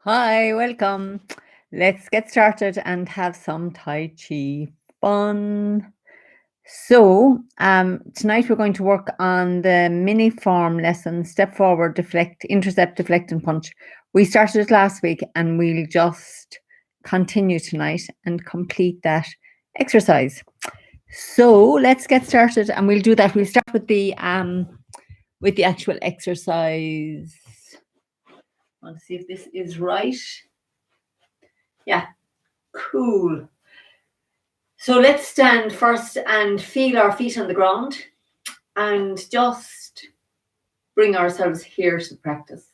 Hi, welcome. Let's get started and have some Tai Chi fun. Tonight we're going to work on the mini form lesson, step forward, deflect, intercept, deflect, and punch. We started it last week and we'll just continue tonight and complete that exercise. So let's get started and we'll do that. We'll start with the actual exercise. I want to see if this is right. Yeah, cool. So let's stand first and feel our feet on the ground and just bring ourselves here to practice.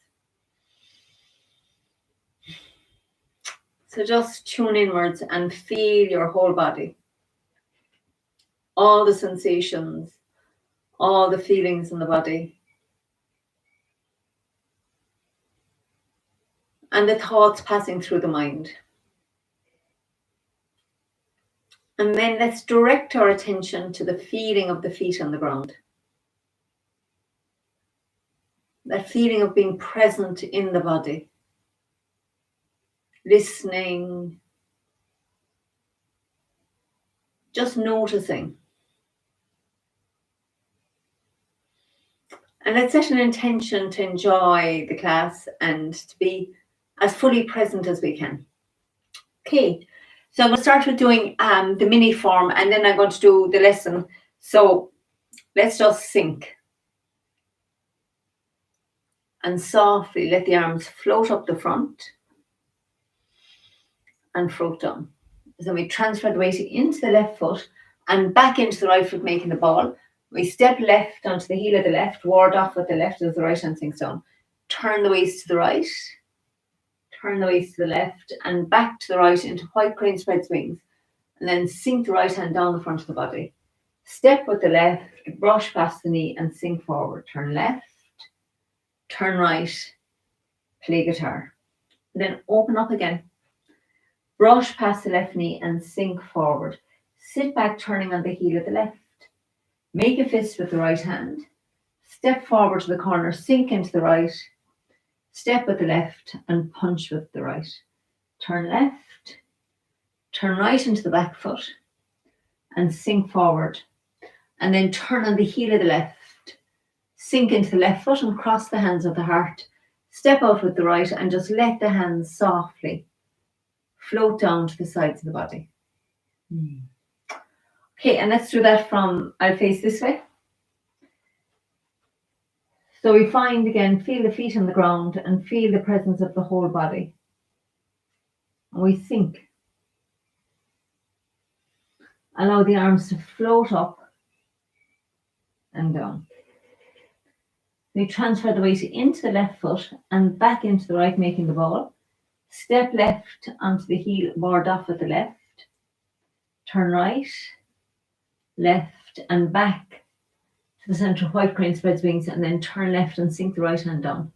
So just tune inwards and feel your whole body. All the sensations, all the feelings in the body. And the thoughts passing through the mind. And then let's direct our attention to the feeling of the feet on the ground. That feeling of being present in the body. Listening. Just noticing. And let's set an intention to enjoy the class and to be as fully present as we can. Okay, so I'm going to start with doing the mini form and then I'm going to do the lesson. So let's just sink. And softly let the arms float up the front and float down. So we transfer the weight into the left foot and back into the right foot, making the ball. We step left onto the heel of the left, ward off with the left as the right hand sinks down. Turn the waist to the right. Turn the waist to the left and back to the right into white crane spreads wings. And then sink the right hand down the front of the body. Step with the left, brush past the knee and sink forward. Turn left, turn right, play guitar. And then open up again. Brush past the left knee and sink forward. Sit back turning on the heel of the left. Make a fist with the right hand. Step forward to the corner, sink into the right. Step with the left and punch with the right. Turn left. Turn right into the back foot and sink forward. And then turn on the heel of the left. Sink into the left foot and cross the hands of the heart. Step out with the right and just let the hands softly float down to the sides of the body. Okay, and let's do that from, I'll face this way. So we find again, feel the feet on the ground and feel the presence of the whole body. And we sink. Allow the arms to float up and down. We transfer the weight into the left foot and back into the right, making the ball. Step left onto the heel, ward off with the left. Turn right, left and back to the center, white crane spreads wings, and then turn left and sink the right hand down.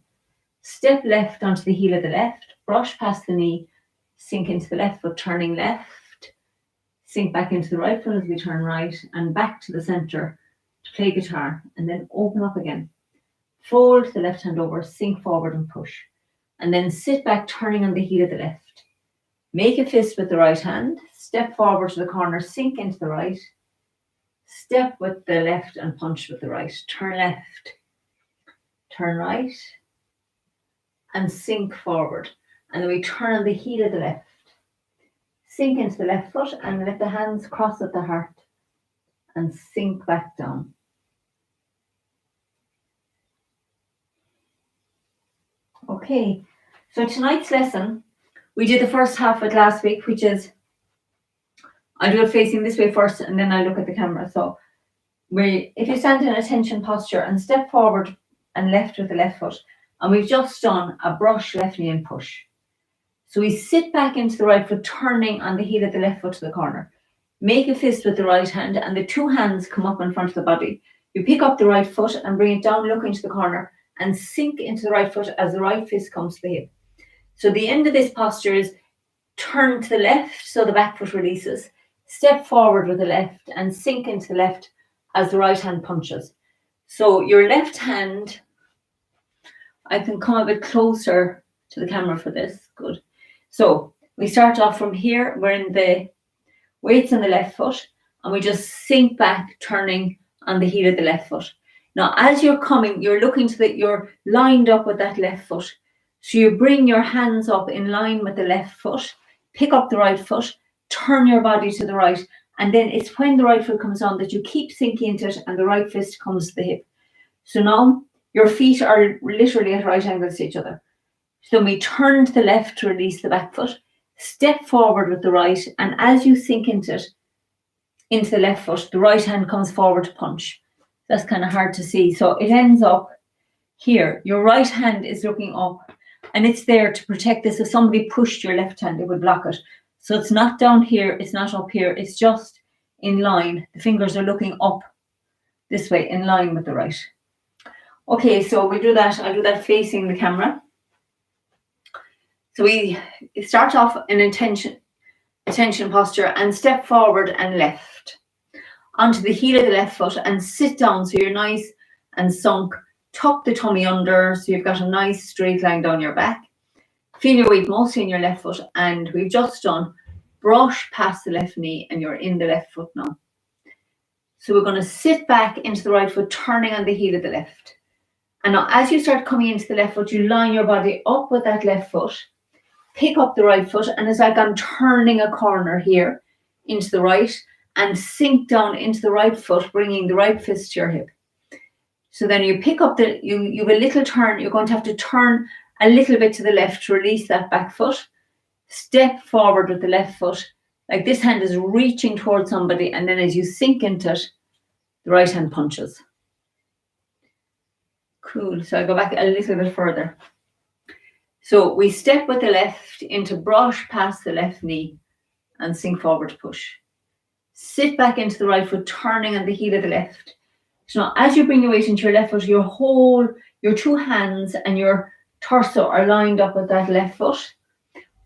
Step left onto the heel of the left, brush past the knee, sink into the left foot, turning left, sink back into the right foot as we turn right, and back to the center to play guitar, and then open up again. Fold the left hand over, sink forward and push. And then sit back, turning on the heel of the left. Make a fist with the right hand, step forward to the corner, sink into the right. Step with the left and punch with the right. Turn left, turn right, and sink forward. And then we turn on the heel of the left. Sink into the left foot and let the hands cross at the heart and sink back down. Okay, so tonight's lesson, we did the first half of it last week, which is, I'll do it facing this way first and then I'll look at the camera. So if you stand in attention posture and step forward and left with the left foot, and we've just done a brush left knee and push. So we sit back into the right foot, turning on the heel of the left foot to the corner. Make a fist with the right hand and the two hands come up in front of the body. You pick up the right foot and bring it down, looking to the corner, and sink into the right foot as the right fist comes to the hip. So the end of this posture is turn to the left so the back foot releases. Step forward with the left and sink into the left as the right hand punches. So your left hand, I can come a bit closer to the camera for this. Good. So we start off from here. We're in the weights on the left foot, and we just sink back, turning on the heel of the left foot. Now, as you're coming, you're looking so that you're lined up with that left foot. So you bring your hands up in line with the left foot, pick up the right foot, turn your body to the right, and then it's when the right foot comes on that you keep sinking into it and the right fist comes to the hip. So now your feet are literally at right angles to each other. So we turn to the left to release the back foot, step forward with the right, and as you sink into it, into the left foot, the right hand comes forward to punch. That's kind of hard to see. So it ends up here. Your right hand is looking up, and it's there to protect this. If somebody pushed your left hand, it would block it. So it's not down here, it's not up here, it's just in line. The fingers are looking up this way, in line with the right. Okay, so we do that. I'll do that facing the camera. So we start off in attention posture and step forward and left onto the heel of the left foot and sit down so you're nice and sunk. Tuck the tummy under so you've got a nice straight line down your back. Feel your weight mostly in your left foot, and we've just done brush past the left knee and you're in the left foot now. So we're going to sit back into the right foot, turning on the heel of the left. And now as you start coming into the left foot, you line your body up with that left foot, pick up the right foot, and it's like I'm turning a corner here into the right and sink down into the right foot, bringing the right fist to your hip. So then you pick up you have a little turn. You're going to have to turn a little bit to the left to release that back foot. Step forward with the left foot, like this hand is reaching towards somebody, and then as you sink into it, the right hand punches. Cool. So I go back a little bit further. So we step with the left into brush past the left knee and sink forward to push. Sit back into the right foot, turning on the heel of the left. So now as you bring your weight into your left foot, your two hands and your torso are lined up with that left foot.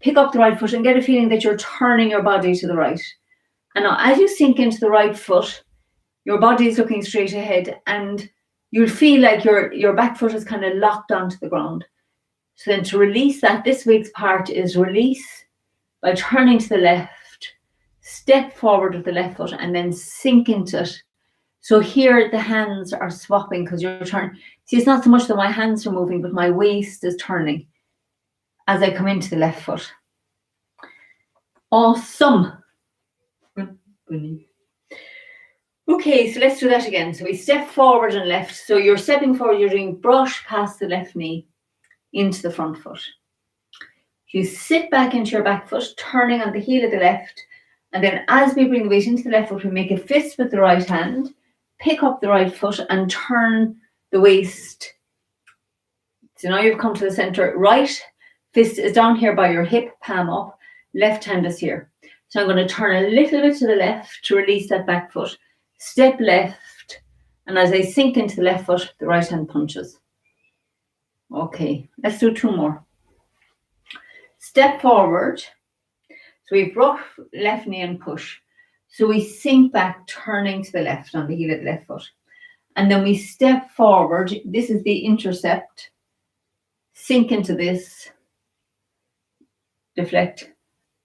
Pick up the right foot and get a feeling that you're turning your body to the right. And now as you sink into the right foot, your body is looking straight ahead, and you'll feel like your back foot is kind of locked onto the ground. So then to release that, this week's part is release by turning to the left, step forward with the left foot, and then sink into it. So here the hands are swapping because you're turning. See, it's not so much that my hands are moving, but my waist is turning as I come into the left foot. Awesome. Okay, so let's do that again. So we step forward and left. So you're stepping forward, you're doing brush past the left knee into the front foot. You sit back into your back foot, turning on the heel of the left. And then as we bring the weight into the left foot, we make a fist with the right hand, pick up the right foot and turn the waist. So now you've come to the center. Right fist is down here by your hip, palm up. Left hand is here. So I'm going to turn a little bit to the left to release that back foot. Step left. And as I sink into the left foot, the right hand punches. Okay, let's do two more. Step forward. So we brush left knee and push. So we sink back, turning to the left on the heel of the left foot. And then we step forward. This is the intercept. Sink into this. Deflect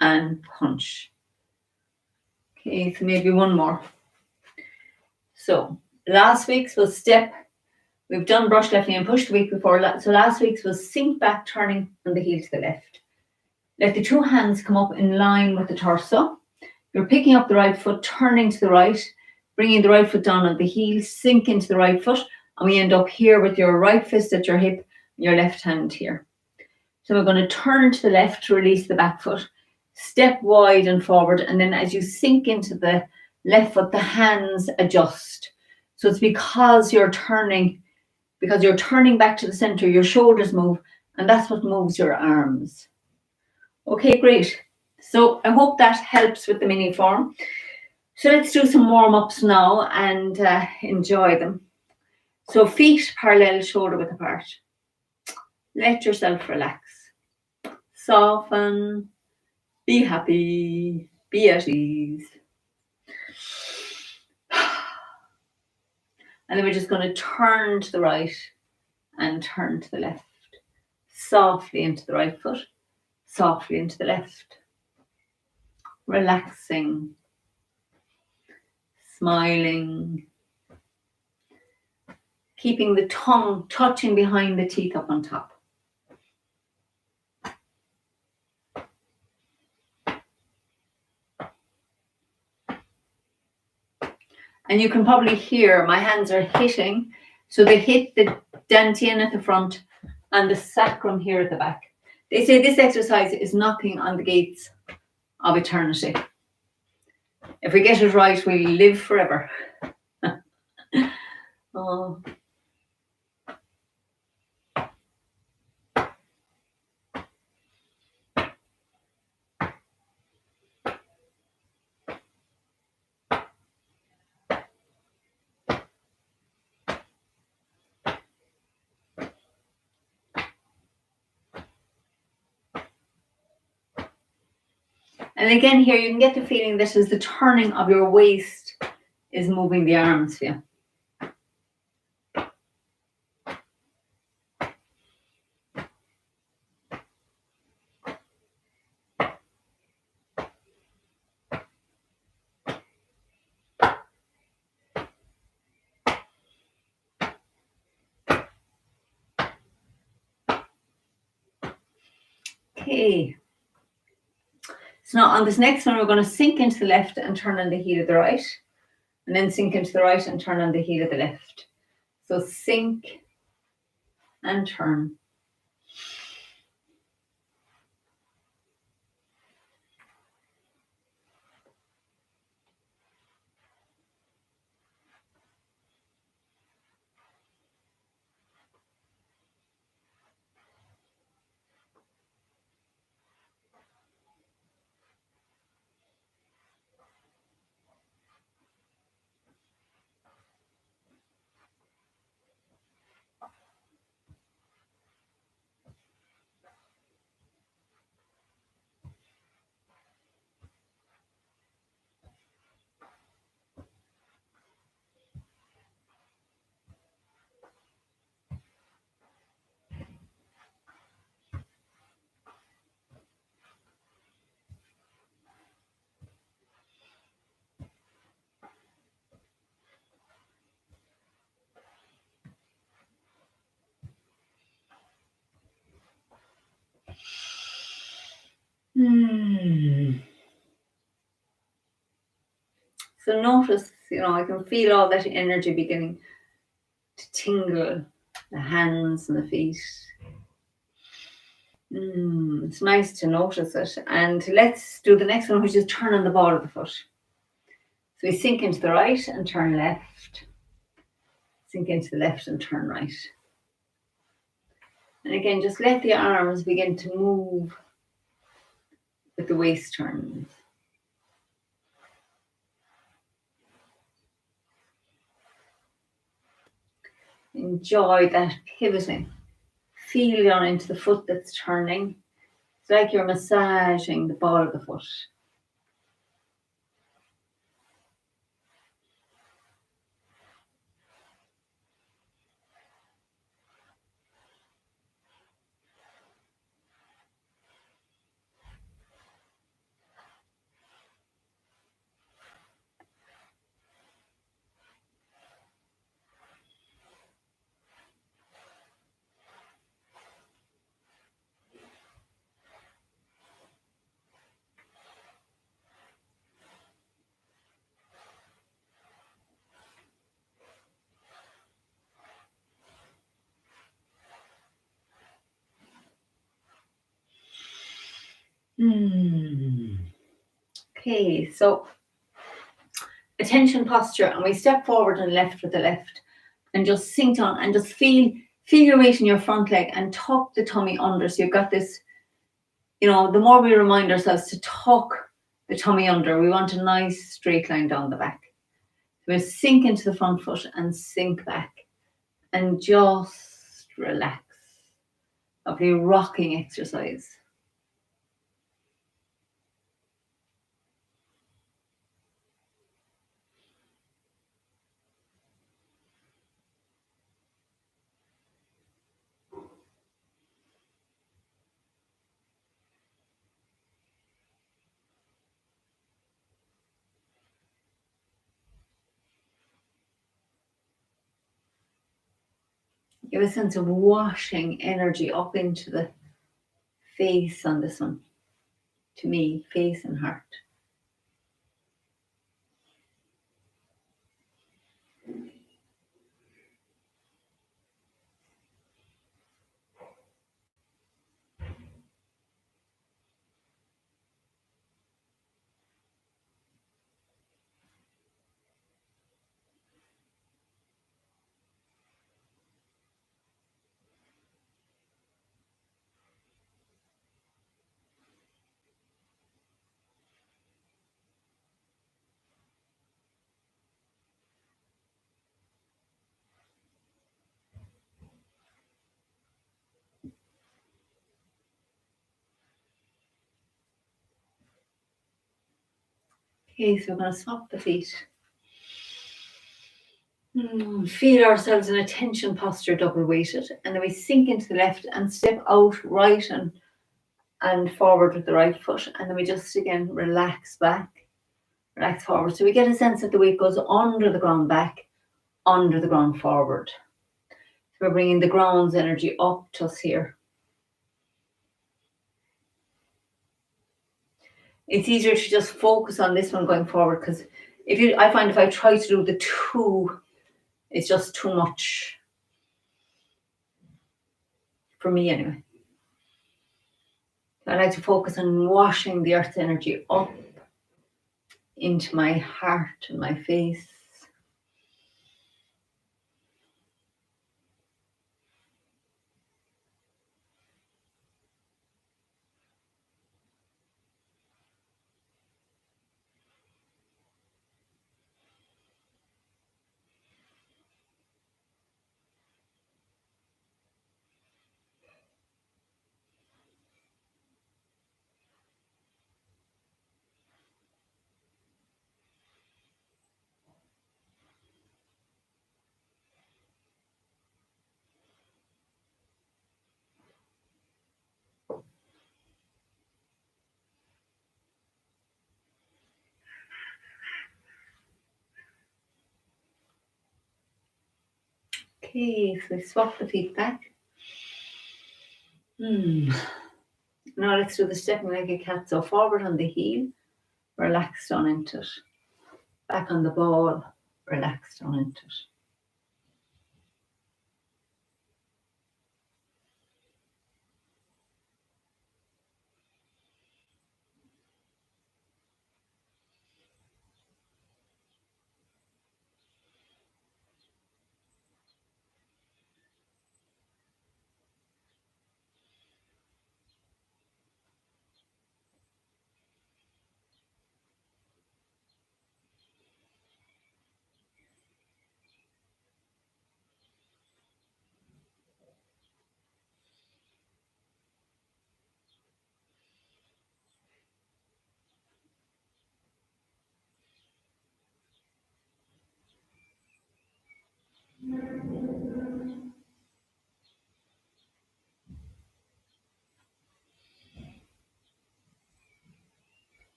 and punch. Okay, so maybe one more. So last week's was step. We've done brush left knee and push the week before. So last week's was sink back, turning on the heel to the left. Let the two hands come up in line with the torso. You're picking up the right foot, turning to the right, bringing the right foot down on the heel, sink into the right foot, and we end up here with your right fist at your hip, your left hand here. So we're going to turn to the left to release the back foot, step wide and forward, and then as you sink into the left foot, the hands adjust. So it's because you're turning back to the center, your shoulders move, and that's what moves your arms. Okay, great. So I hope that helps with the mini form. So let's do some warm-ups now and enjoy them. So feet parallel, shoulder width apart. Let yourself relax. Soften. Be happy. Be at ease. And then we're just going to turn to the right and turn to the left. softly into the right foot, softly into the left. Relaxing, smiling, keeping the tongue touching behind the teeth up on top. And you can probably hear my hands are hitting. So they hit the dantian at the front and the sacrum here at the back. They say this exercise is knocking on the gates of eternity. If we get it right, we'll live forever. Oh. And again here, you can get the feeling this is the turning of your waist is moving the arms for you. Okay. So now on this next one, we're going to sink into the left and turn on the heel of the right. And then sink into the right and turn on the heel of the left. So sink and turn. So notice, I can feel all that energy beginning to tingle the hands and the feet. It's nice to notice it. And let's do the next one, which is turn on the ball of the foot. So we sink into the right and turn left. Sink into the left and turn right. And again, just let the arms begin to move with the waist turns. Enjoy that pivoting. Feel down into the foot that's turning. It's like you're massaging the ball of the foot. Okay, so attention posture, and we step forward and left with the left and just sink down and just feel your weight in your front leg and tuck the tummy under. So you've got this, the more we remind ourselves to tuck the tummy under, we want a nice straight line down the back. So we'll sink into the front foot and sink back and just relax. Lovely rocking exercise. Give a sense of washing energy up into the face on this one. To me, face and heart. Okay, so we're going to swap the feet. Feel ourselves in a tension posture, double weighted, and then we sink into the left and step out right and forward with the right foot, and then we just again relax back, relax forward. So we get a sense that the weight goes under the ground back, under the ground forward. So we're bringing the ground's energy up to us here. It's easier to just focus on this one going forward, because I find if I try to do the two, it's just too much for me anyway. I like to focus on washing the earth's energy up into my heart and my face. Okay, so we swap the feet back. Now let's do the stepping like a cat. So forward on the heel, relax down into it. Back on the ball, relax down into it.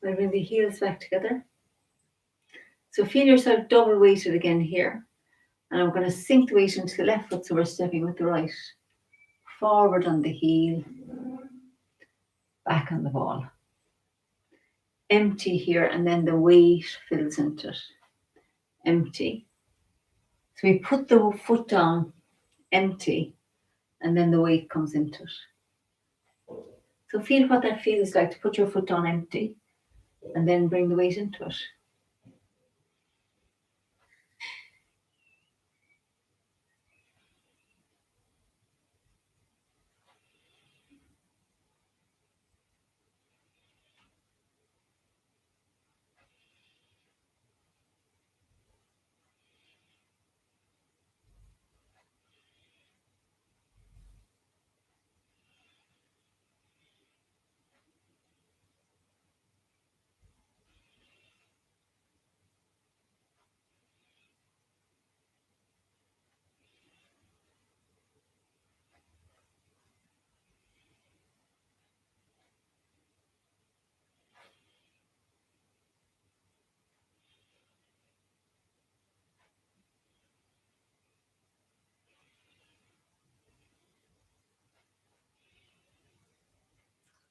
We'll bring the heels back together. So feel yourself double weighted again here. And I'm going to sink the weight into the left foot, so we're stepping with the right. Forward on the heel, back on the ball. Empty here, and then the weight fills into it. Empty. So we put the foot down, empty, and then the weight comes into it. So feel what that feels like to put your foot down empty, and then bring the weight into it.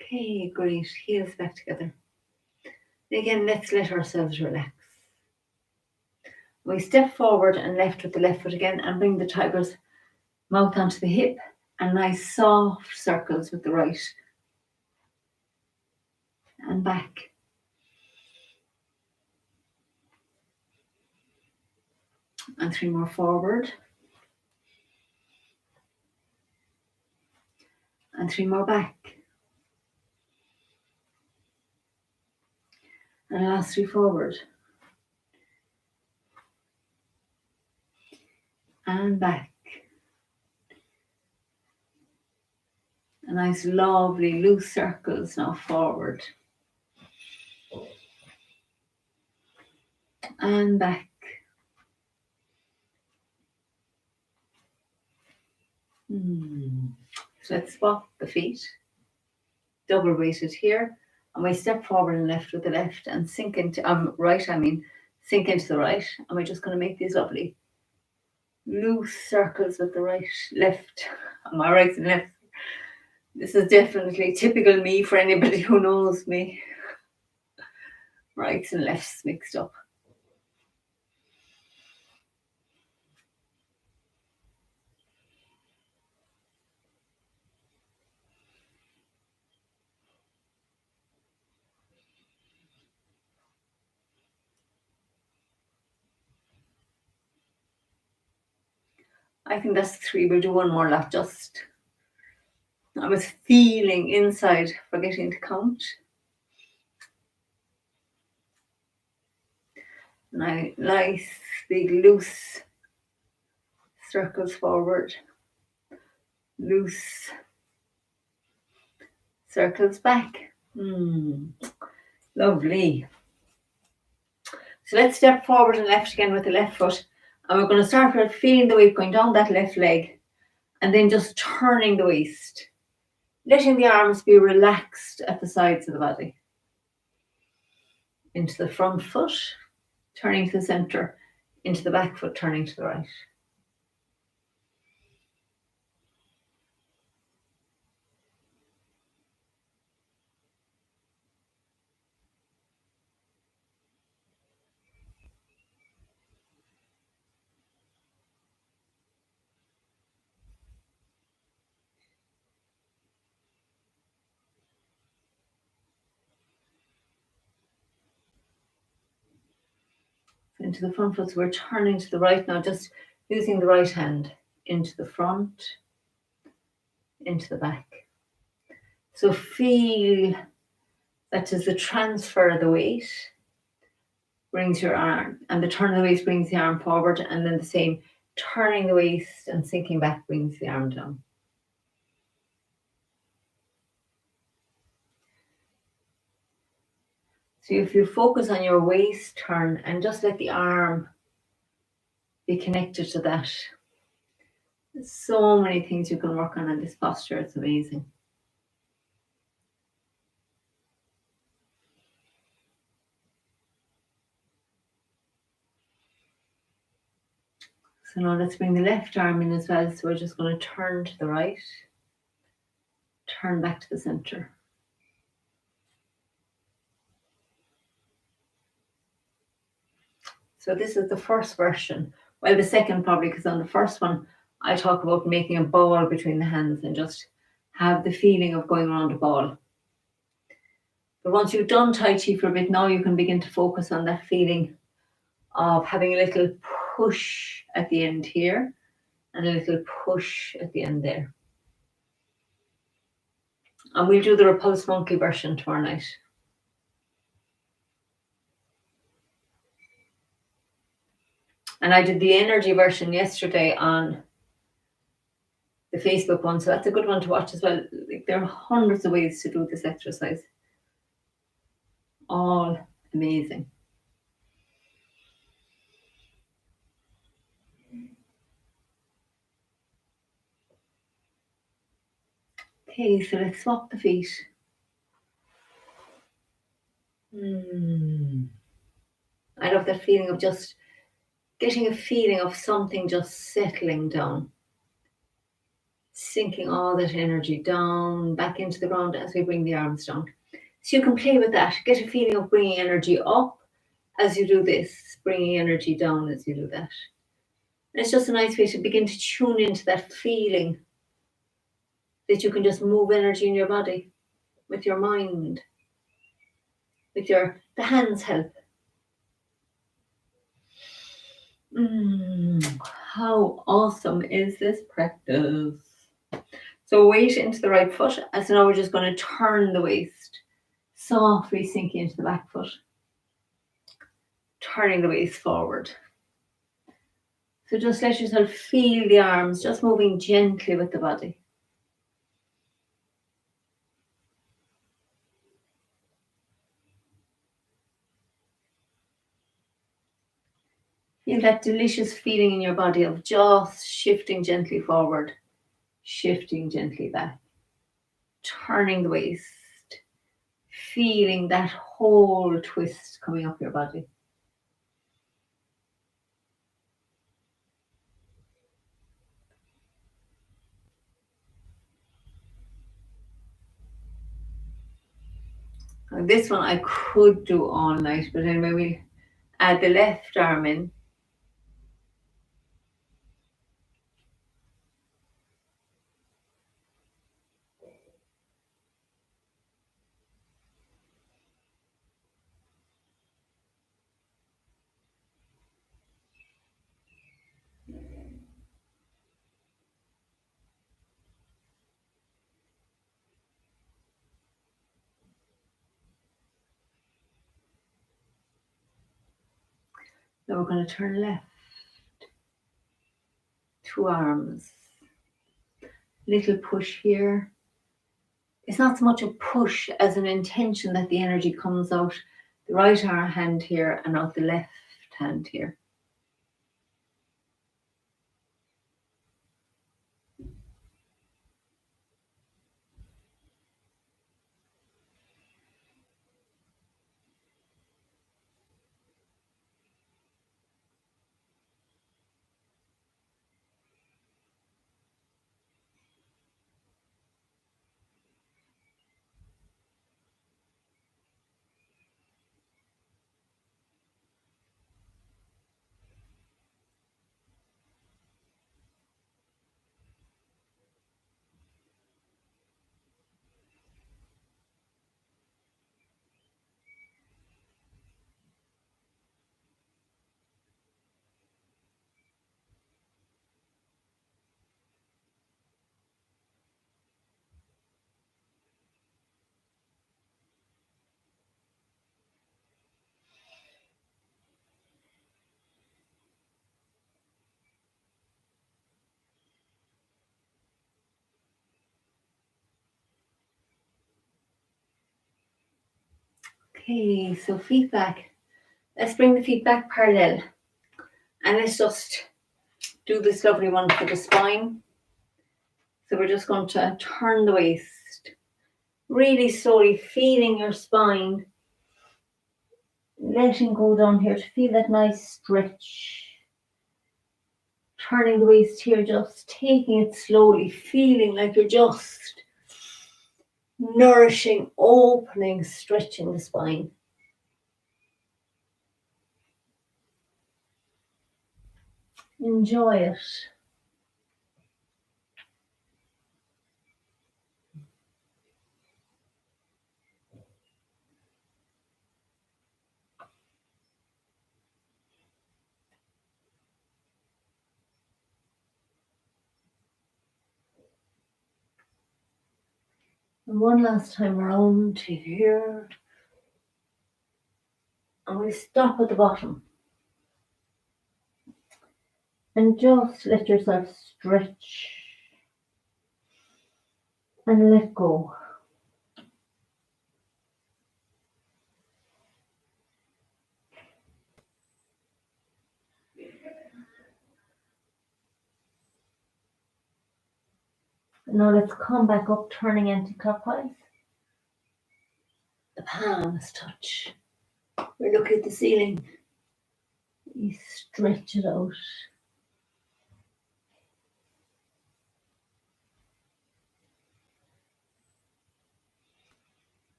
Okay, great. Heels back together. Again, let's let ourselves relax. We step forward and left with the left foot again and bring the tiger's mouth onto the hip and nice soft circles with the right. And back. And 3 more forward. And 3 more back. And last 3 forward. And back. A nice lovely loose circles now forward. And back. So let's swap the feet. Double weighted here. And we step forward and left with the left and sink into, sink into the right. And we're just going to make these lovely loose circles with the right, left, my right and left. This is definitely typical me for anybody who knows me. Rights and lefts mixed up. I think that's 3. We'll do one more lap just. I was feeling inside forgetting to count. Nice big loose circles forward. Loose circles back. Lovely. So let's step forward and left again with the left foot. And we're going to start with feeling the weight going down that left leg and then just turning the waist. Letting the arms be relaxed at the sides of the body. Into the front foot, turning to the center. Into the back foot, turning to the right. Into the front foot, so we're turning to the right now, just using the right hand into the front, into the back. So feel that as the transfer of the weight brings your arm, and the turn of the waist brings the arm forward, and then the same turning the waist and sinking back brings the arm down. So if you focus on your waist turn and just let the arm be connected to that. There's so many things you can work on in this posture. It's amazing. So now let's bring the left arm in as well. So we're just going to turn to the right, turn back to the center. So this is the first version. Well, the second probably, because on the first one, I talk about making a ball between the hands and just have the feeling of going around a ball. But once you've done Tai Chi for a bit, now you can begin to focus on that feeling of having a little push at the end here and a little push at the end there. And we'll do the repulse monkey version tomorrow night. And I did the energy version yesterday on the Facebook one, so that's a good one to watch as well. Like, there are hundreds of ways to do this exercise. All amazing. Okay, so let's swap the feet. I love that feeling of just getting a feeling of something just settling down. sinking all that energy down, back into the ground as we bring the arms down. So you can play with that. Get a feeling of bringing energy up as you do this, bringing energy down as you do that. And it's just a nice way to begin to tune into that feeling that you can just move energy in your body with your mind, with the hands help. How awesome is this practice? So weight into the right foot. So now we're just going to turn the waist, softly sinking into the back foot, turning the waist forward. So just let yourself feel the arms, just moving gently with the body. Feel that delicious feeling in your body of just shifting gently forward, shifting gently back, turning the waist, feeling that whole twist coming up your body. Now this one I could do all night, but anyway, we'll add the left arm in. Now we're going to turn left. 2 arms. Little push here. It's not so much a push as an intention that the energy comes out the right arm hand here and out the left hand here. Okay, so feet back. Let's bring the feet back parallel. And let's just do this lovely one for the spine. So we're just going to turn the waist. Really slowly feeling your spine. Letting go down here to feel that nice stretch. Turning the waist here, just taking it slowly, feeling like you're just nourishing, opening, stretching the spine. Enjoy it. And one last time around to here. And we stop at the bottom. And just let yourself stretch. And let go. Now let's come back up, turning anti-clockwise. The palms touch. We look at the ceiling. You stretch it out.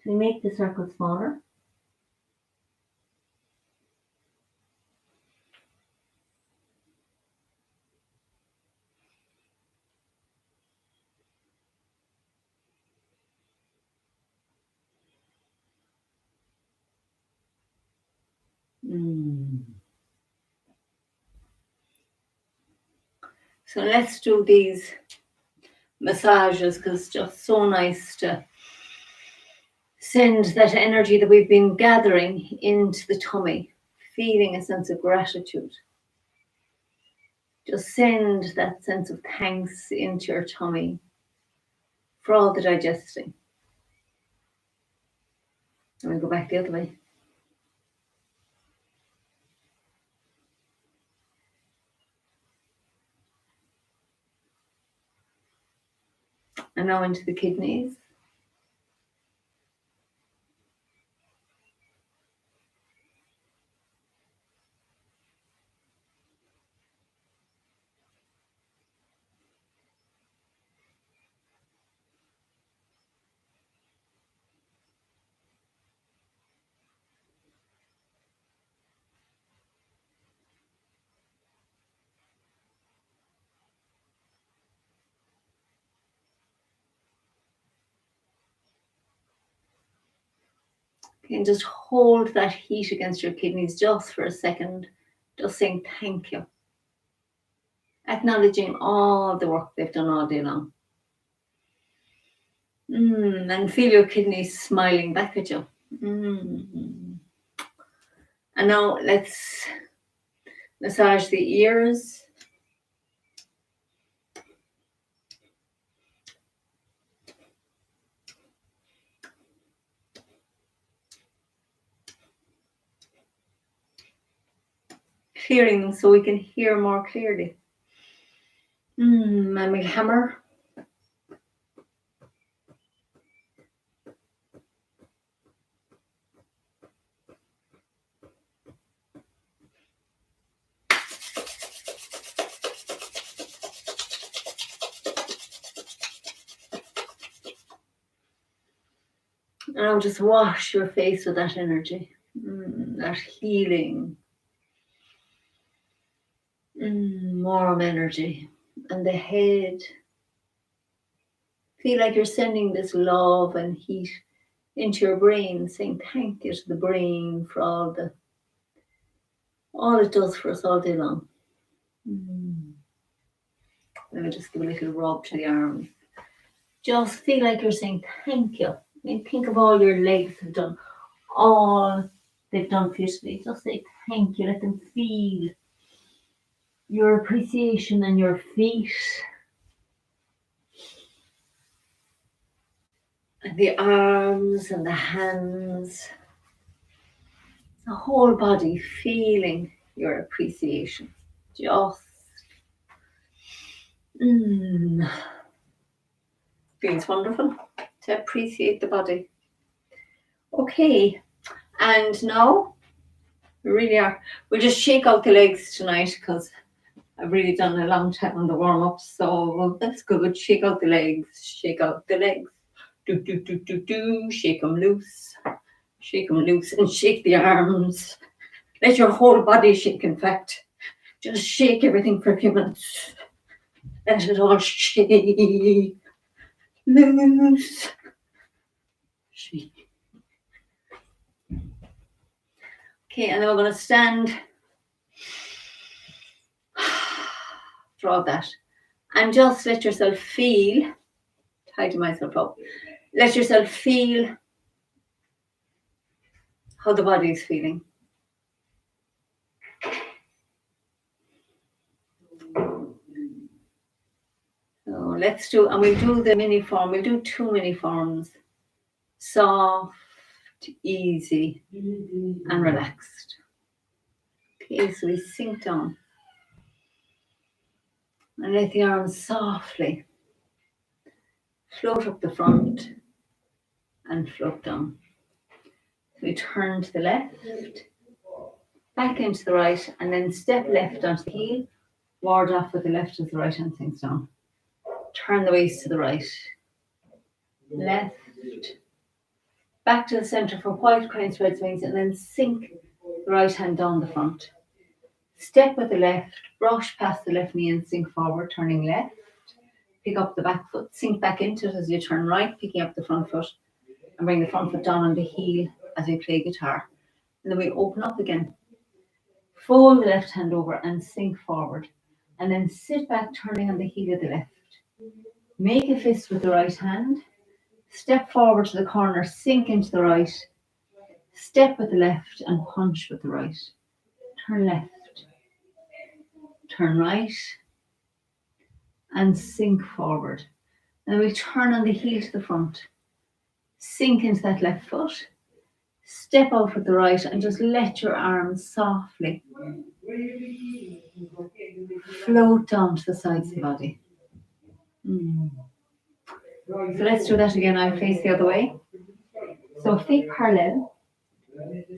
So we make the circle smaller. So let's do these massages because it's just so nice to send that energy that we've been gathering into the tummy, feeling a sense of gratitude. Just send that sense of thanks into your tummy for all the digesting. And we go back the other way. And now into the kidneys. And just hold that heat against your kidneys just for a second, just saying thank you. Acknowledging all the work they've done all day long. And feel your kidneys smiling back at you. And now let's massage the ears. Clearing them so we can hear more clearly. And we hammer. And now just wash your face with that energy, that healing, warm energy. And the head. Feel like you're sending this love and heat into your brain, saying thank you to the brain for all it does for us all day long. Let me just give a little rub to the arms. Just feel like you're saying thank you. I mean, think of all your legs have done, all they've done for you today. Just say thank you. Let them feel your appreciation and your feet. And the arms and the hands. The whole body feeling your appreciation. Just feels wonderful to appreciate the body. Okay, and now we really are. We'll just shake out the legs tonight because I've really done a long time on the warm up. So that's good. Shake out the legs. Shake out the legs. Do do do do do. Shake them loose. Shake them loose and shake the arms. Let your whole body shake. In fact, just shake everything for a few minutes. Let it all shake. Loose. Shake. Okay, and then we're going to stand. Draw that. And just let yourself feel. Tighten myself up. Let yourself feel how the body is feeling. So let's do, and we'll do the mini form. We'll do 2 mini forms. Soft, easy, and relaxed. Okay, so we sink down. And let the arms softly float up the front and float down. So we turn to the left, back into the right, and then step left onto the heel, ward off with the left as the right hand sinks down. Turn the waist to the right, left, Back to the centre for white crane spreads wings, and then sink the right hand down the front. Step with the left, brush past the left knee and sink forward, turning left. Pick up the back foot, sink back into it as you turn right, picking up the front foot, and bring the front foot down on the heel as we play guitar. And then we open up again. Fold the left hand over and sink forward. And then sit back, turning on the heel of the left. Make a fist with the right hand. Step forward to the corner, sink into the right. Step with the left and punch with the right. Turn left. Turn right. And sink forward. Then we turn on the heel to the front. Sink into that left foot. Step out with the right and just let your arms softly float down to the sides of the body. So let's do that again. I'll face the other way. So feet parallel.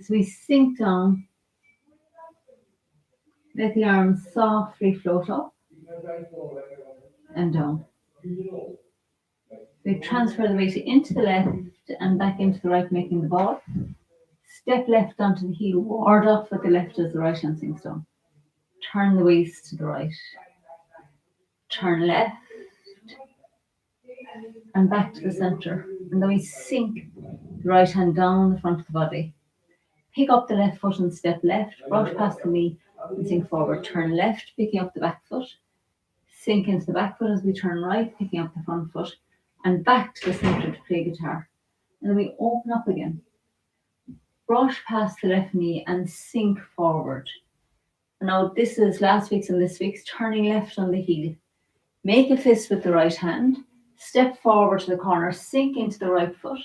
So we sink down. Let the arms softly float up and down. We transfer the weight into the left and back into the right, making the ball. Step left onto the heel, ward off with the left as the right hand sinks down. Turn the waist to the right. Turn left and back to the center. And then we sink the right hand down the front of the body. Pick up the left foot and step left, brush past the knee and sink forward. Turn left, picking up the back foot. Sink into the back foot as we turn right, picking up the front foot. And back to the center to play guitar. And then we open up again. Brush past the left knee and sink forward. Now this is last week's and this week's, turning left on the heel. Make a fist with the right hand. Step forward to the corner, sink into the right foot.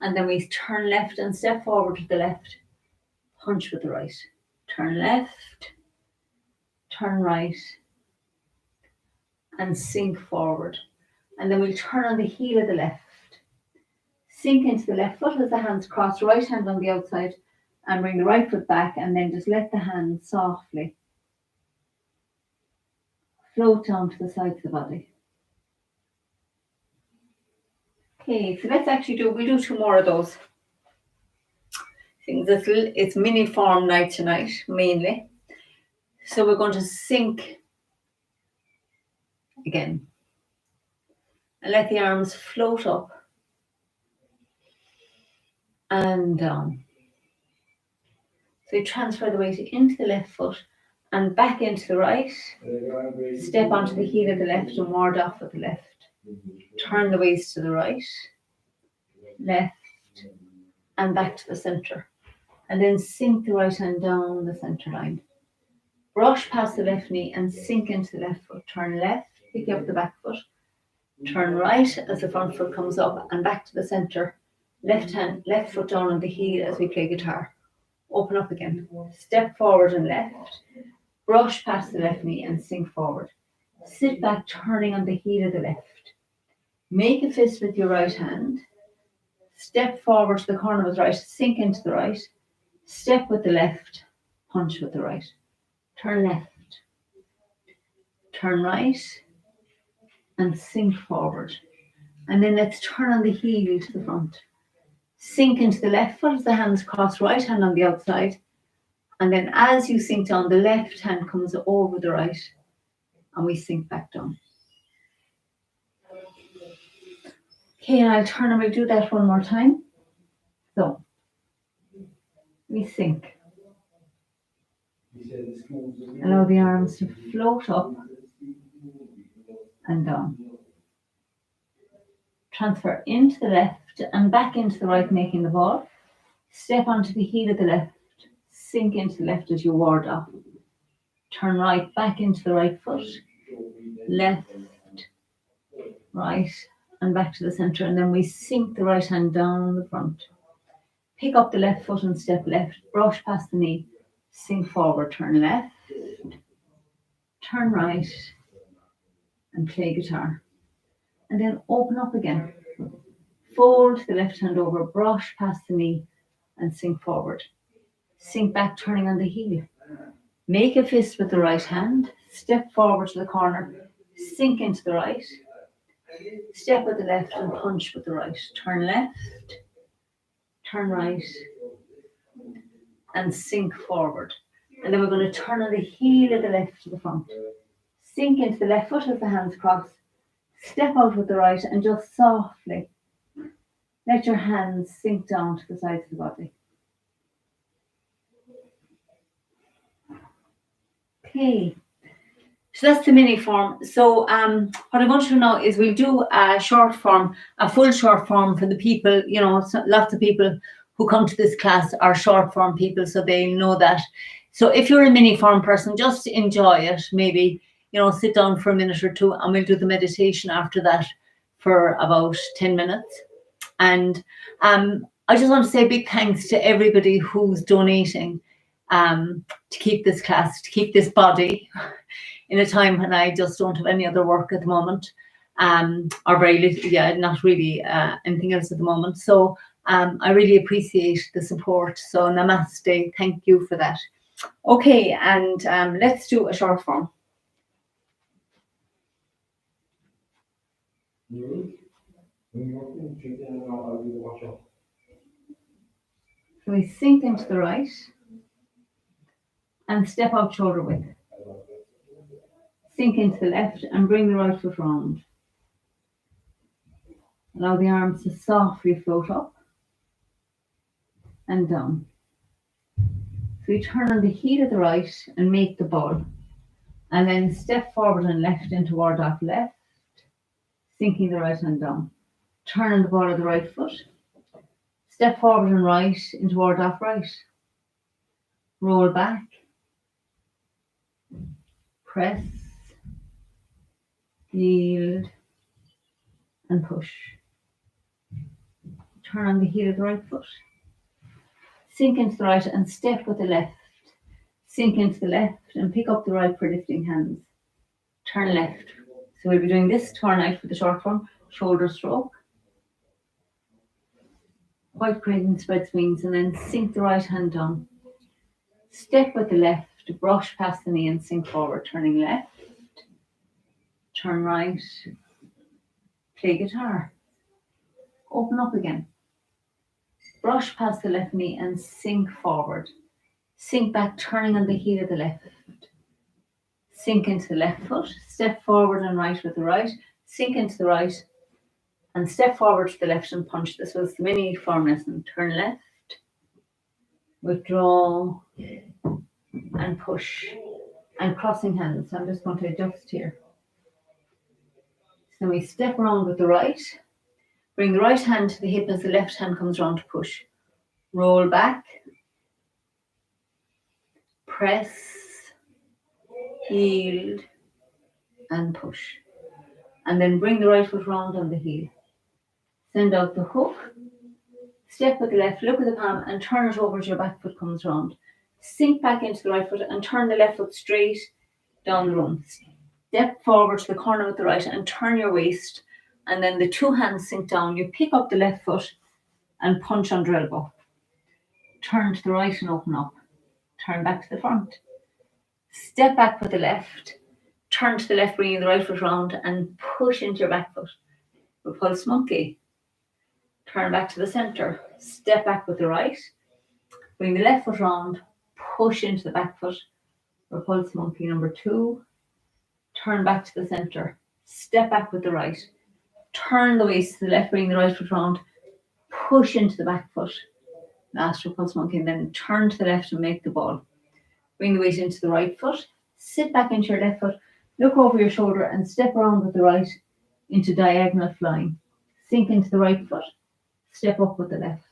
And then we turn left and step forward to the left. Punch with the right. Turn left. Turn right. And sink forward. And then we'll turn on the heel of the left. Sink into the left foot as the hands cross, right hand on the outside, and bring the right foot back, and then just let the hands softly float down to the sides of the body. Okay, so let's actually we'll do two more of those things. It's mini form night tonight, mainly. So we're going to sink again. And let the arms float up and down. So we transfer the weight into the left foot and back into the right. Step onto the heel of the left and ward off with the left. Turn the waist to the right, left, and back to the center. And then sink the right hand down the center line. Brush past the left knee and sink into the left foot. Turn left, pick up the back foot. Turn right as the front foot comes up and back to the center. Left foot down on the heel as we play guitar. Open up again. Step forward and left. Brush past the left knee and sink forward. Sit back, turning on the heel of the left. Make a fist with your right hand. Step forward to the corner with the right. Sink into the right. Step with the left. Punch with the right. Turn left. Turn right. And sink forward. And then let's turn on the heel to the front. Sink into the left foot as the hands cross, right hand on the outside. And then as you sink down, the left hand comes over the right. And we sink back down. Okay, and I'll turn and we'll do that one more time. So, we sink. Allow the arms to float up and down. Transfer into the left and back into the right, making the ball. Step onto the heel of the left. Sink into the left as you ward off. Turn right, back into the right foot. Left, right, and back to the center. And then we sink the right hand down the front. Pick up the left foot and step left. Brush past the knee. Sink forward, turn left. Turn right. And play guitar. And then open up again. Fold the left hand over, brush past the knee, and sink forward. Sink back, turning on the heel. Make a fist with the right hand. Step forward to the corner. Sink into the right. Step with the left and punch with the right. Turn left. turn right, and sink forward. And then we're going to turn on the heel of the left to the front. Sink into the left foot as the hands cross. Step out with the right and just softly let your hands sink down to the sides of the body. Okay, so that's the mini form. So what I want you to know is we'll do a short form, a full short form for the people, you know, lots of people who come to this class are short form people, so they know that. So if you're a mini form person, just enjoy it. Maybe, you know, sit down for a minute or two and we'll do the meditation after that for about 10 minutes. And I just want to say a big thanks to everybody who's donating to keep this class, to keep this body in a time when I just don't have any other work at the moment, or very little, not really anything else at the moment. So I really appreciate the support. So namaste, thank you for that. Okay, and let's do a short form. So we sink into the right and step out shoulder width. Sink into the left and bring the right foot round. Allow the arms to softly float up and down. So we turn on the heel of the right and make the ball. And then step forward and left in toward that left, sinking the right hand down. Turn on the ball of the right foot. Step forward and right in toward that right. Roll back. Press. Yield. And push. Turn on the heel of the right foot. Sink into the right and step with the left. Sink into the left and pick up the right for lifting hands. Turn left. So we'll be doing this turn out for the short form, shoulder stroke. White crane spreads wings and then sink the right hand down. Step with the left, brush past the knee and sink forward, turning left. Turn right. Play guitar. Open up again. Brush past the left knee and sink forward. Sink back, turning on the heel of the left. Sink into the left foot. Step forward and right with the right. Sink into the right. And step forward to the left and punch. This was the mini form lesson. Turn left. Withdraw. And push. And crossing hands. So I'm just going to adjust here. So we step around with the right. Bring the right hand to the hip as the left hand comes around to push. Roll back. Press. Yield. And push. And then bring the right foot round on the heel. Send out the hook. Step with the left, look at the palm and turn it over as your back foot comes round. Sink back into the right foot and turn the left foot straight down the run. Step forward to the corner with the right and turn your waist. And then the two hands sink down. You pick up the left foot and punch under elbow. Turn to the right and open up. Turn back to the front. Step back with the left. Turn to the left, bringing the right foot round and push into your back foot. Repulse monkey. Turn back to the center. Step back with the right. Bring the left foot round. Push into the back foot. Repulse monkey number 2. Turn back to the center. Step back with the right. Turn the waist to the left, bring the right foot round. Push into the back foot. Last repulse monkey. And then turn to the left and make the ball. Bring the weight into the right foot. Sit back into your left foot. Look over your shoulder and step around with the right into diagonal flying. Sink into the right foot. Step up with the left.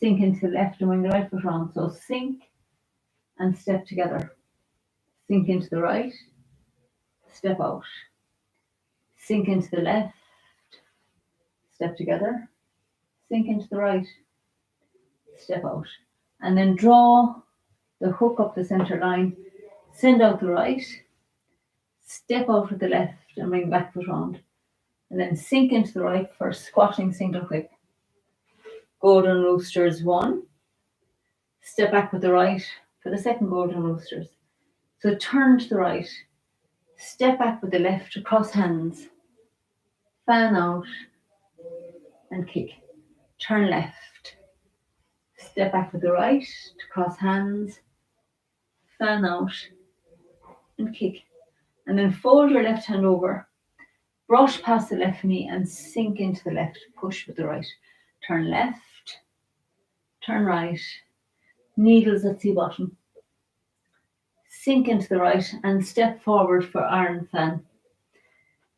Sink into the left and bring the right foot round. So sink and step together. Sink into the right. Step out. Sink into the left. Step together. Sink into the right. Step out. And then draw the hook up the center line. Send out the right. Step out with the left and bring the back foot round. And then sink into the right for squatting single whip. Golden roosters 1. Step back with the right for the second golden roosters. So turn to the right. Step back with the left to cross hands. Fan out and kick. Turn left. Step back with the right to cross hands, fan out and kick. And then fold your left hand over, brush past the left knee and sink into the left. Push with the right. Turn left, turn right, needles at sea bottom. Sink into the right and step forward for iron fan.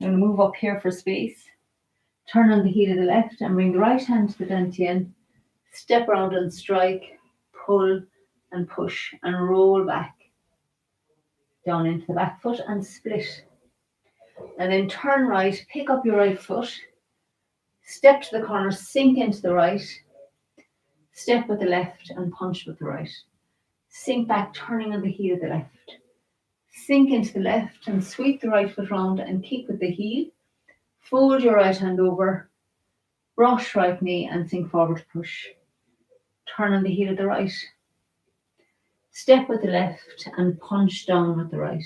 And move up here for space. Turn on the heel of the left and bring the right hand to the dantian. Step around and strike, pull and push and roll back. Down into the back foot and split. And then turn right, pick up your right foot, step to the corner, sink into the right, step with the left and punch with the right. Sink back, turning on the heel of the left. Sink into the left and sweep the right foot round and kick with the heel. Fold your right hand over, brush right knee and sink forward to push. Turn on the heel of the right. Step with the left and punch down with the right.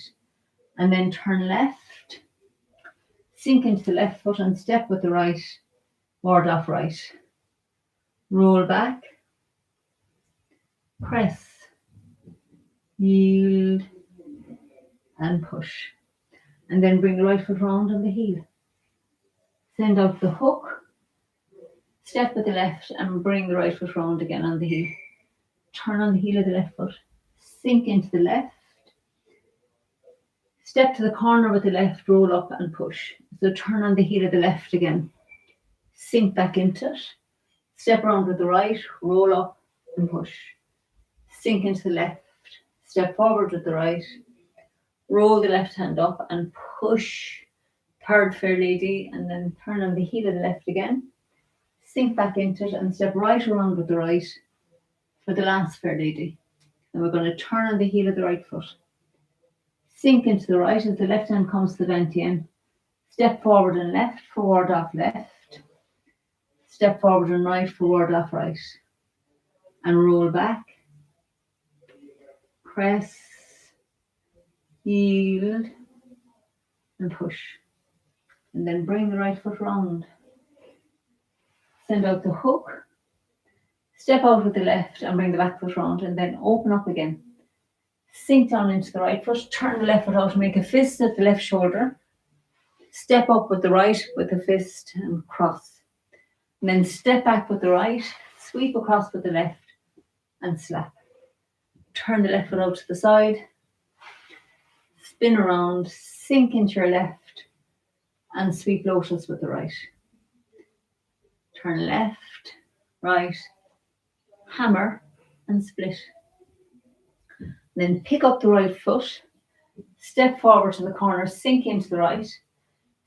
And then turn left, sink into the left foot and step with the right, ward off right. Roll back, press, yield and push. And then bring the right foot round on the heel. Send out the hook, step with the left and bring the right foot round again on the heel. Turn on the heel of the left foot, sink into the left, step to the corner with the left, roll up and push. So turn on the heel of the left again, sink back into it, step around with the right, roll up and push. Sink into the left, step forward with the right, roll the left hand up and push. Third fair lady, and then turn on the heel of the left again, sink back into it and step right around with the right for the last fair lady. And we're going to turn on the heel of the right foot, sink into the right as the left hand comes to the dantian, step forward and left for ward off left, step forward and right for ward off right, and roll back, press, yield and push. And then bring the right foot round. Send out the hook. Step out with the left and bring the back foot round and then open up again. Sink down into the right foot. Turn the left foot out. Make a fist at the left shoulder. Step up with the right with the fist and cross. And then step back with the right. Sweep across with the left and slap. Turn the left foot out to the side. Spin around. Sink into your left. And sweep lotus with the right. Turn left, right, hammer and split. Then pick up the right foot, step forward to the corner, sink into the right,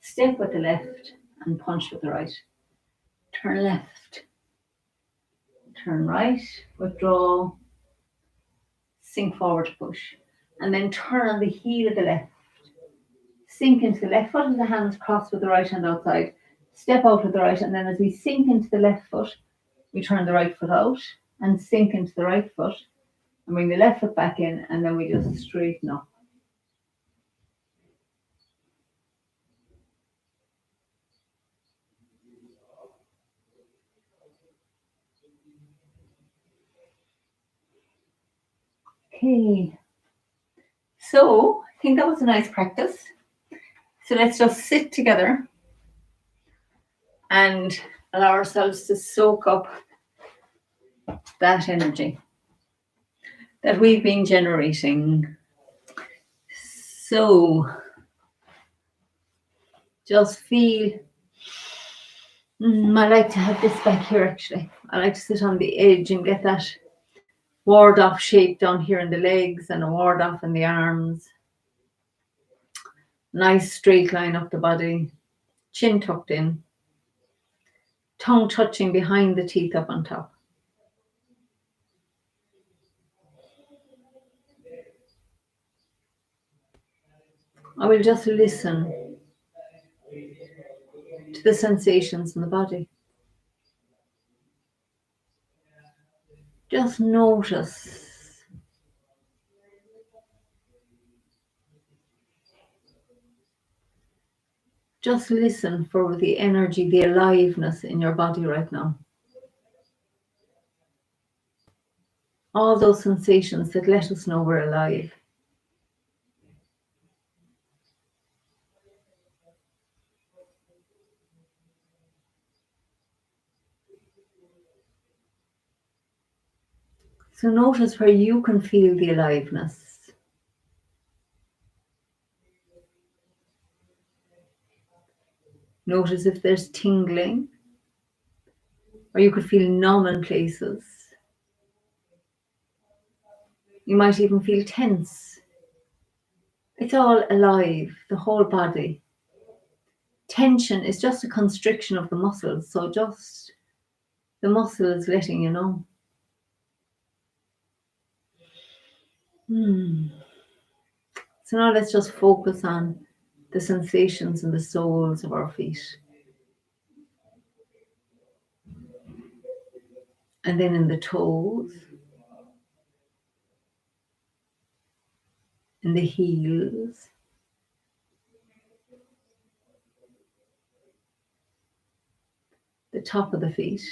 step with the left and punch with the right. Turn left, turn right, withdraw, sink forward to push. And then turn on the heel of the left. Sink into the left foot and the hands cross with the right hand outside. Step out with the right, and then as we sink into the left foot, we turn the right foot out and sink into the right foot and bring the left foot back in, and then we just straighten up. Okay, so I think that was a nice practice. So let's just sit together and allow ourselves to soak up that energy that we've been generating. So just feel, I like to have this back here actually. I like to sit on the edge and get that ward off shape down here in the legs and a ward off in the arms. Nice straight line up the body, chin tucked in, tongue touching behind the teeth up on top. I will just listen to the sensations in the body. Just notice. Just listen for the energy, the aliveness in your body right now. All those sensations that let us know we're alive. So notice where you can feel the aliveness. Notice if there's tingling, or you could feel numb in places. You might even feel tense. It's all alive, the whole body. Tension is just a constriction of the muscles, so just the muscle is letting you know. So now let's just focus on the sensations in the soles of our feet. And then in the toes, in the heels, the top of the feet.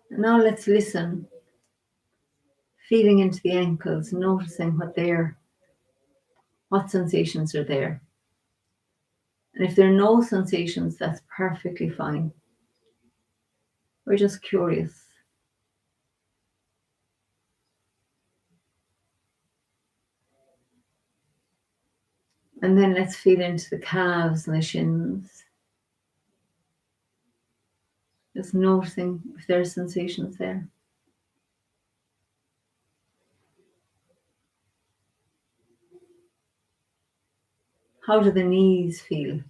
And now let's listen, feeling into the ankles, noticing what sensations are there. And if there are no sensations, that's perfectly fine. We're just curious. And then let's feel into the calves and the shins. Just noticing if there are sensations there. How do the knees feel?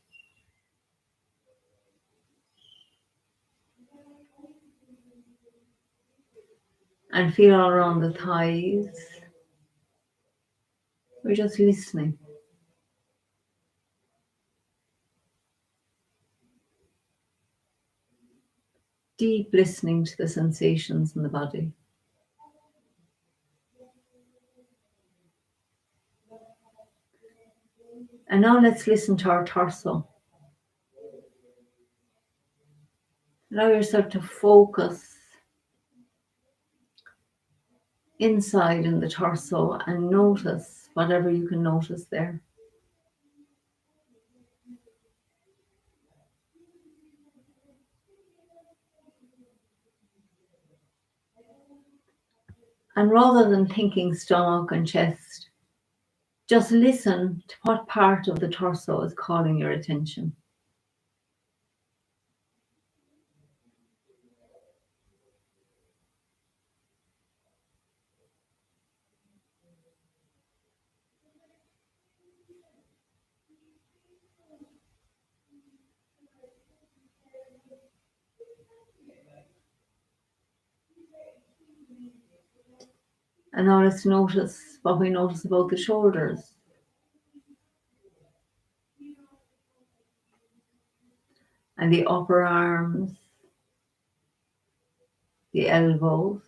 And feel all around the thighs. We're just listening. Deep listening to the sensations in the body. And now let's listen to our torso. Allow yourself to focus inside in the torso and notice whatever you can notice there. And rather than thinking stomach and chest, just listen to what part of the torso is calling your attention. And now let's notice what we notice about the shoulders. And the upper arms, the elbows,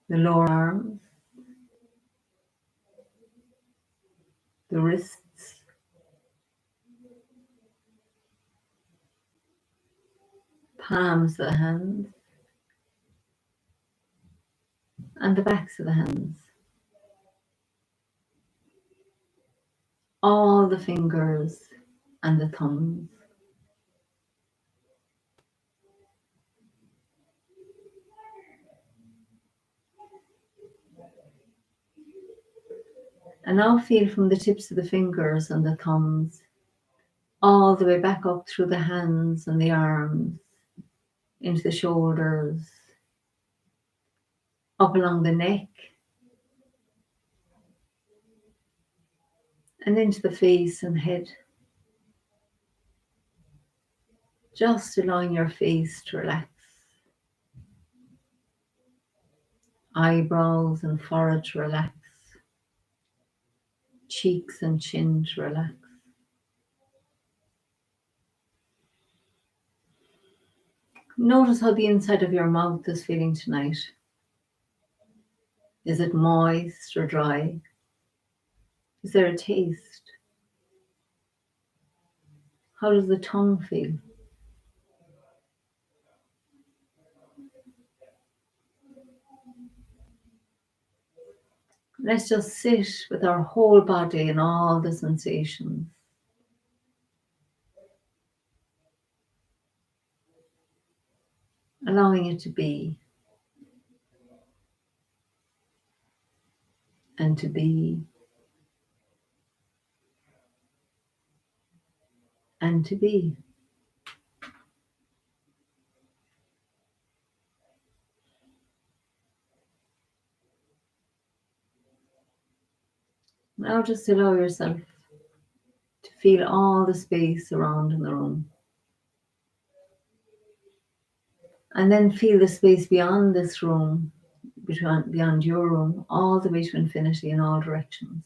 the lower arms, the wrists, palms of the hands, and the backs of the hands. All the fingers and the thumbs. And now feel from the tips of the fingers and the thumbs all the way back up through the hands and the arms, into the shoulders, up along the neck, and into the face and head. Just allowing your face to relax. Eyebrows and forehead to relax. Cheeks and chin to relax. Notice how the inside of your mouth is feeling tonight. Is it moist or dry? Is there a taste? How does the tongue feel? Let's just sit with our whole body and all the sensations. Allowing it to be and to be and to be. Now just allow yourself to feel all the space around in the room. And then feel the space beyond this room, beyond your room, all the way to infinity in all directions.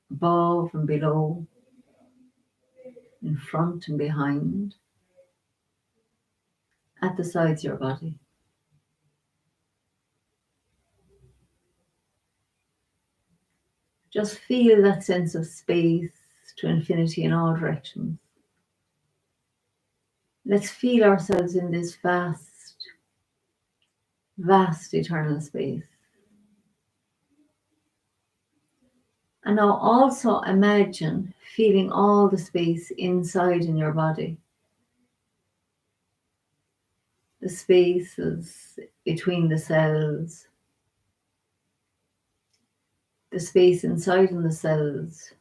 Above and below, in front and behind, at the sides of your body. Just feel that sense of space to infinity in all directions. Let's feel ourselves in this vast, vast eternal space. And now also imagine feeling all the space inside in your body. The spaces between the cells, the space inside in the cells,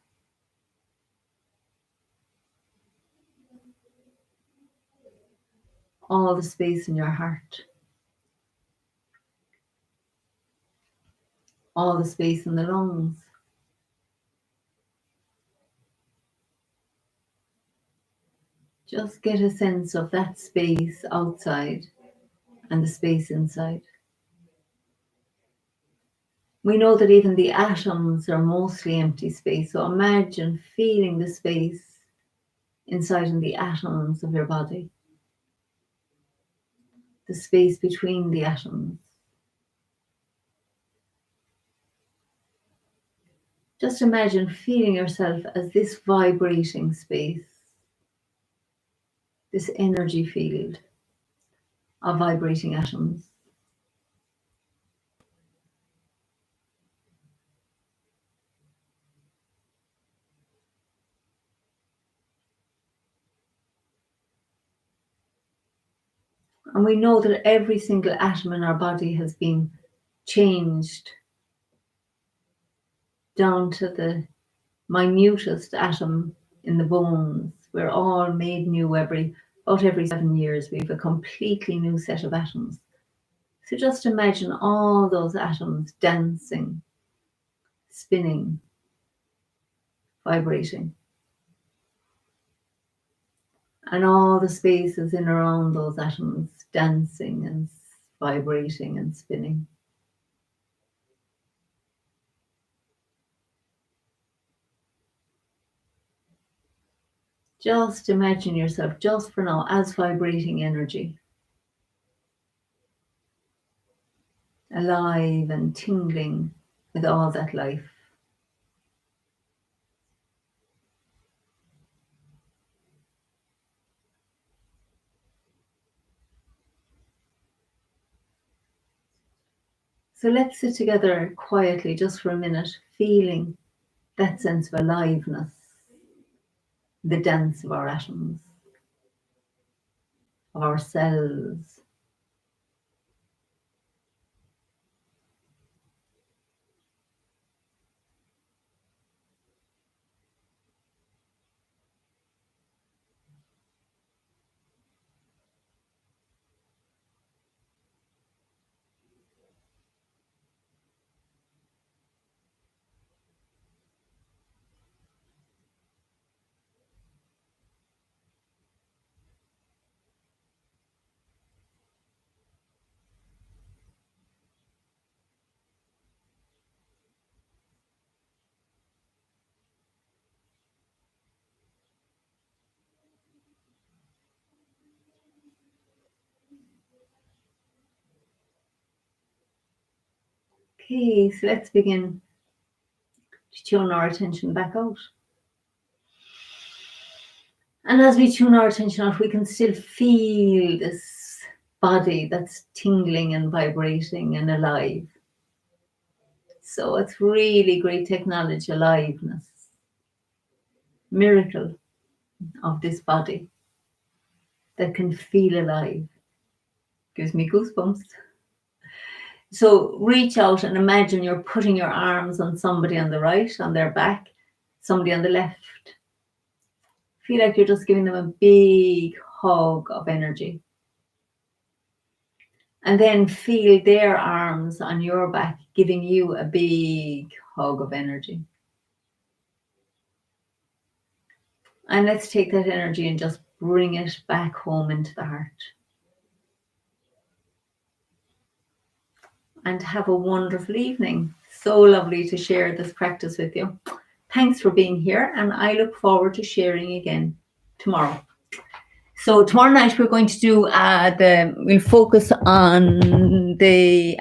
all the space in your heart, all the space in the lungs, just get a sense of that space outside and the space inside. We know that even the atoms are mostly empty space, so imagine feeling the space inside in the atoms of your body, the space between the atoms. Just imagine feeling yourself as this vibrating space, this energy field of vibrating atoms. And we know that every single atom in our body has been changed down to the minutest atom in the bones. We're all made new about every 7 years. We have a completely new set of atoms. So just imagine all those atoms dancing, spinning, vibrating. And all the spaces in around those atoms dancing and vibrating and spinning. Just imagine yourself, just for now, as vibrating energy. Alive and tingling with all that life. So let's sit together quietly just for a minute, feeling that sense of aliveness, the dance of our atoms, of our cells. Okay, so let's begin to tune our attention back out. And as we tune our attention out, we can still feel this body that's tingling and vibrating and alive. So it's really great technology, aliveness, miracle of this body that can feel alive. Gives me goosebumps. So reach out and imagine you're putting your arms on somebody on the right, on their back, somebody on the left. Feel like you're just giving them a big hug of energy. And then feel their arms on your back giving you a big hug of energy. And let's take that energy and just bring it back home into the heart. And have a wonderful evening. So lovely to share this practice with you. Thanks for being here, and I look forward to sharing again tomorrow. So tomorrow night we're going to do we'll focus on the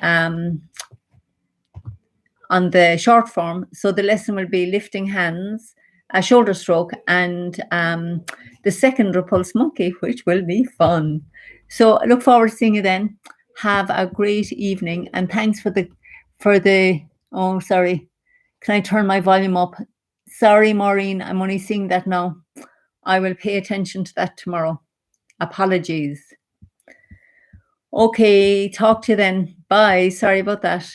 short form. So the lesson will be lifting hands, a shoulder stroke, and the second repulse monkey, which will be fun. So I look forward to seeing you then. Have a great evening, and thanks for the oh, sorry, can I turn my volume up? Sorry, Maureen, I'm only seeing that now. I will pay attention to that tomorrow. Apologies. Okay, talk to you then. Bye. Sorry about that.